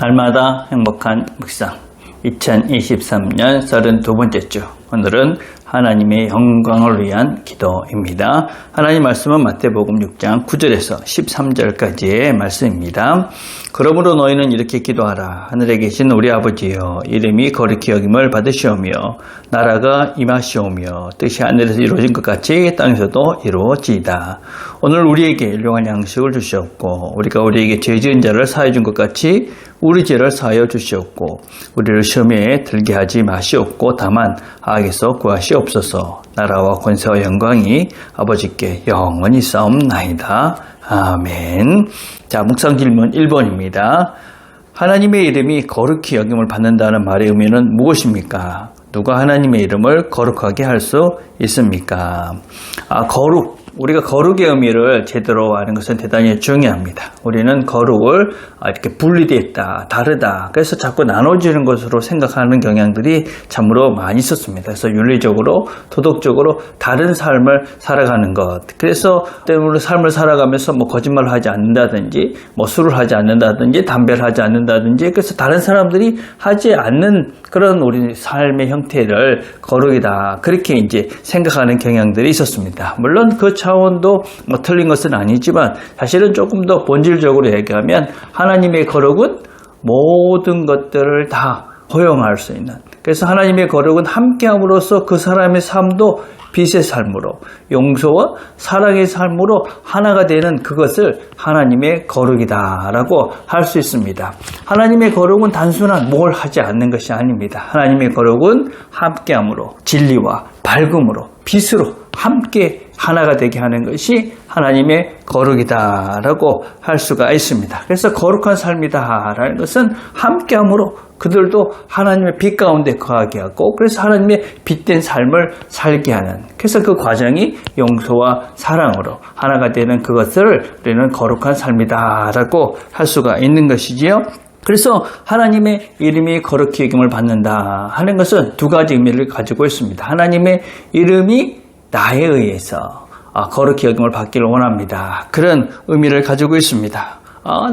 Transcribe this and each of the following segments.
날마다 행복한 묵상 2023년 32번째 주, 오늘은 하나님의 영광을 위한 기도입니다. 하나님 말씀은 마태복음 6장 9절에서 13절까지의 말씀입니다. 그러므로 너희는 이렇게 기도하라. 하늘에 계신 우리 아버지여, 이름이 거룩히 여김을 받으시오며 나라가 임하시오며 뜻이 하늘에서 이루어진 것 같이 땅에서도 이루어지이다. 오늘 우리에게 일용할 양식을 주시옵고 우리가 우리에게 죄 지은 자를 사하여 준 것 같이 우리 죄를 사하여 주시옵고 우리를 시험에 들게 하지 마시옵고 다만 악에서 구하시옵소서. 나라와 권세와 영광이 아버지께 영원히 싸움나이다. 아멘. 자, 묵상 질문 1번입니다. 하나님의 이름이 거룩히 여김을 받는다는 말의 의미는 무엇입니까? 누가 하나님의 이름을 거룩하게 할 수 있습니까? 거룩. 우리가 거룩의 의미를 제대로 아는 것은 대단히 중요합니다. 우리는 거룩을 이렇게 분리되었다, 다르다, 그래서 자꾸 나눠지는 것으로 생각하는 경향들이 참으로 많이 있었습니다. 그래서 윤리적으로, 도덕적으로 다른 삶을 살아가는 것. 그래서 때문에 삶을 살아가면서 거짓말을 하지 않는다든지, 술을 하지 않는다든지, 담배를 하지 않는다든지, 그래서 다른 사람들이 하지 않는 그런 우리 삶의 형태를 거룩이다, 그렇게 이제 생각하는 경향들이 있었습니다. 물론 그 차원도 틀린 것은 아니지만 사실은 조금 더 본질적으로 얘기하면 하나님의 거룩은 모든 것들을 다 허용할 수 있는, 그래서 하나님의 거룩은 함께함으로써 그 사람의 삶도 빛의 삶으로, 용서와 사랑의 삶으로 하나가 되는 그것을 하나님의 거룩이다라고 할 수 있습니다. 하나님의 거룩은 단순한 뭘 하지 않는 것이 아닙니다. 하나님의 거룩은 함께함으로, 진리와 밝음으로, 빛으로 함께 하나가 되게 하는 것이 하나님의 거룩이다라고 할 수가 있습니다. 그래서 거룩한 삶이다라는 것은 함께함으로 그들도 하나님의 빛 가운데 거하게 하고, 그래서 하나님의 빛된 삶을 살게 하는, 그래서 그 과정이 용서와 사랑으로 하나가 되는 그것을 우리는 거룩한 삶이다라고 할 수가 있는 것이지요. 그래서 하나님의 이름이 거룩히 여김을 받는다 하는 것은 두 가지 의미를 가지고 있습니다. 하나님의 이름이 나에 의해서 거룩히 여김을 받기를 원합니다. 그런 의미를 가지고 있습니다.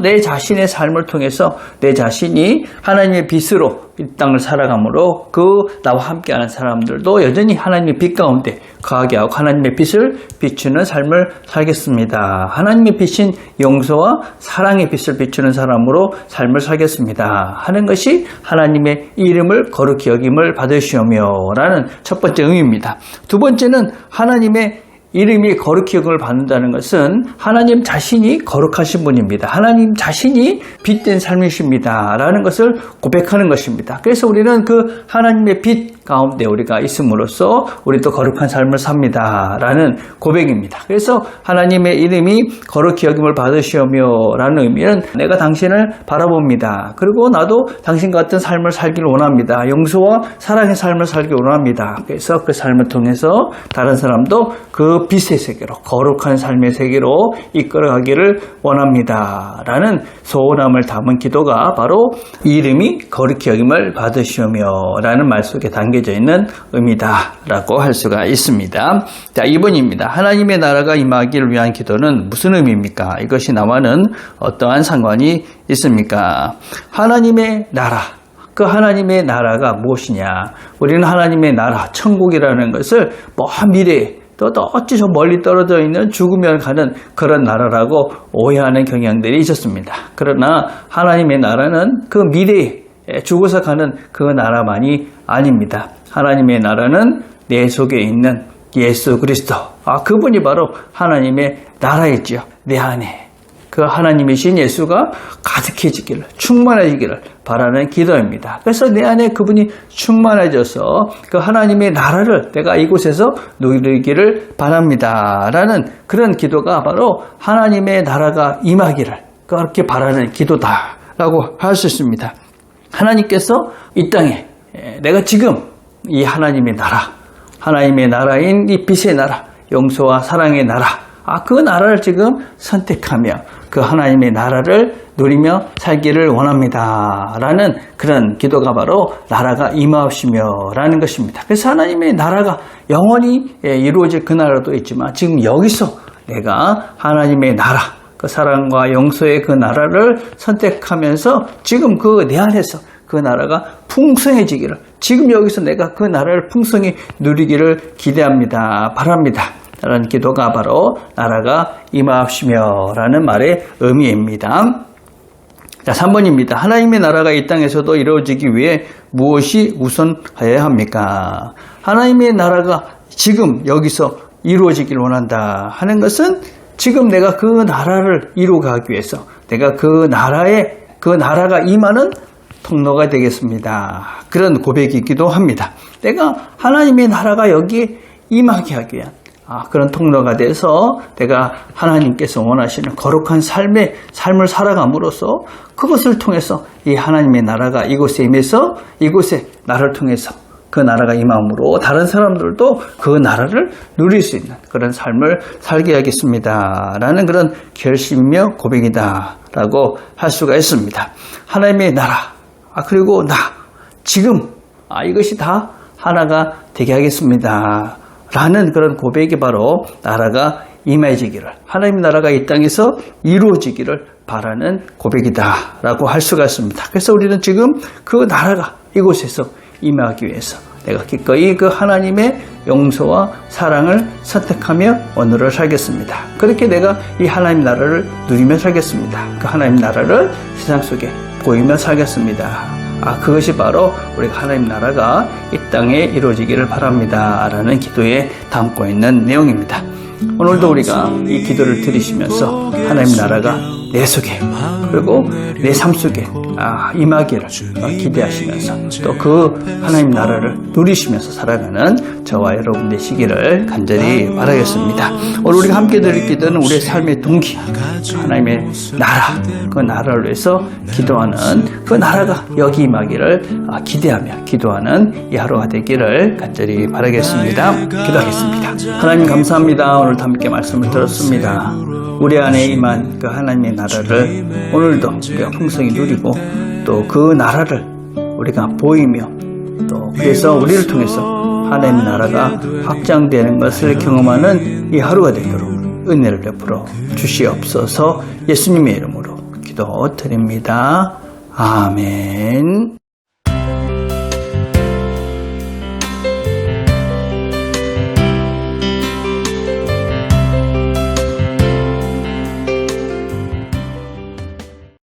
내 자신의 삶을 통해서 내 자신이 하나님의 빛으로 이 땅을 살아가므로 그 나와 함께하는 사람들도 여전히 하나님의 빛 가운데 거하게 하고 하나님의 빛을 비추는 삶을 살겠습니다. 하나님의 빛인 용서와 사랑의 빛을 비추는 사람으로 삶을 살겠습니다 하는 것이 하나님의 이름을 거룩히 여김을 받으시오며 라는 첫 번째 의미입니다. 두 번째는 하나님의 이름이 거룩히 여김을 받는다는 것은 하나님 자신이 거룩하신 분입니다. 하나님 자신이 빛된 삶이십니다 라는 것을 고백하는 것입니다. 그래서 우리는 그 하나님의 빛 가운데 우리가 있음으로써 우리도 거룩한 삶을 삽니다 라는 고백입니다. 그래서 하나님의 이름이 거룩히 여김을 받으시오며 라는 의미는 내가 당신을 바라봅니다. 그리고 나도 당신 같은 삶을 살기를 원합니다. 용서와 사랑의 삶을 살기를 원합니다. 그래서 그 삶을 통해서 다른 사람도 그 빛의 세계로, 거룩한 삶의 세계로 이끌어가기를 원합니다 라는 소원함을 담은 기도가 바로 이름이 거룩히 여김을 받으시오며 라는 말 속에 담겨져 있는 의미다 라고 할 수가 있습니다. 자, 2번입니다. 하나님의 나라가 임하기를 위한 기도는 무슨 의미입니까? 이것이 나와는 어떠한 상관이 있습니까? 하나님의 나라, 그 하나님의 나라가 무엇이냐? 우리는 하나님의 나라, 천국이라는 것을 미래에 또 어찌 저 멀리 떨어져 있는 죽으면 가는 그런 나라라고 오해하는 경향들이 있었습니다. 그러나 하나님의 나라는 그 미래에 죽어서 가는 그 나라만이 아닙니다. 하나님의 나라는 내 속에 있는 예수 그리스도, 그분이 바로 하나님의 나라이지요. 내 안에 그 하나님이신 예수가 가득해지기를, 충만해지기를 바라는 기도입니다. 그래서 내 안에 그분이 충만해져서 그 하나님의 나라를 내가 이곳에서 누리기를 바랍니다 라는 그런 기도가 바로 하나님의 나라가 임하기를 그렇게 바라는 기도다라고 할 수 있습니다. 하나님께서 이 땅에 내가 지금 이 하나님의 나라, 하나님의 나라인 이 빛의 나라, 용서와 사랑의 나라, 그 나라를 지금 선택하며 그 하나님의 나라를 누리며 살기를 원합니다 라는 그런 기도가 바로 나라가 임하시며 라는 것입니다. 그래서 하나님의 나라가 영원히 이루어질 그 나라도 있지만 지금 여기서 내가 하나님의 나라, 그 사랑과 용서의 그 나라를 선택하면서 지금 그 내 안에서 그 나라가 풍성해지기를, 지금 여기서 내가 그 나라를 풍성히 누리기를 기대합니다. 바랍니다. 라는 기도가 바로 나라가 임하옵시며 라는 말의 의미입니다. 자, 3번입니다. 하나님의 나라가 이 땅에서도 이루어지기 위해 무엇이 우선하여야 합니까? 하나님의 나라가 지금 여기서 이루어지길 원한다 하는 것은 지금 내가 그 나라를 이루어가기 위해서 내가 그 나라가 임하는 통로가 되겠습니다. 그런 고백이기도 합니다. 내가 하나님의 나라가 여기에 임하게 하기 위한 그런 통로가 돼서 내가 하나님께서 원하시는 거룩한 삶을 살아감으로써 그것을 통해서 이 하나님의 나라가 이곳에 임해서 이곳에 나를 통해서 그 나라가 임함으로 다른 사람들도 그 나라를 누릴 수 있는 그런 삶을 살게 하겠습니다. 라는 그런 결심이며 고백이다 라고 할 수가 있습니다. 하나님의 나라, 그리고 지금 이것이 다 하나가 되게 하겠습니다. 라는 그런 고백이 바로 나라가 임해지기를, 하나님의 나라가 이 땅에서 이루어지기를 바라는 고백이다 라고 할 수가 있습니다. 그래서 우리는 지금 그 나라가 이곳에서 임하기 위해서 내가 기꺼이 그 하나님의 용서와 사랑을 선택하며 오늘을 살겠습니다. 그렇게 내가 이 하나님 나라를 누리며 살겠습니다. 그 하나님 나라를 세상 속에 보이며 살겠습니다. 그것이 바로 우리가 하나님 나라가 이 땅에 이루어지기를 바랍니다. 라는 기도에 담고 있는 내용입니다. 오늘도 우리가 이 기도를 들으시면서 하나님 나라가 내 속에 그리고 내 삶 속에 임하기를 기대하시면서 또 그 하나님 나라를 누리시면서 살아가는 저와 여러분 되시기를 간절히 바라겠습니다. 오늘 우리가 함께 드릴 기도는 우리의 삶의 동기, 하나님의 나라, 그 나라를 위해서 기도하는 그 나라가 여기 임하기를 기대하며 기도하는 이 하루가 되기를 간절히 바라겠습니다. 기도하겠습니다. 하나님 감사합니다. 오늘도 함께 말씀을 들었습니다. 우리 안에 임한 그 하나님의 나라를 오늘도 우리가 풍성히 누리고 또 그 나라를 우리가 보이며 또 그래서 우리를 통해서 하나님의 나라가 확장되는 것을 경험하는 이 하루가 되도록 은혜를 베풀어 주시옵소서. 예수님의 이름으로 기도드립니다. 아멘.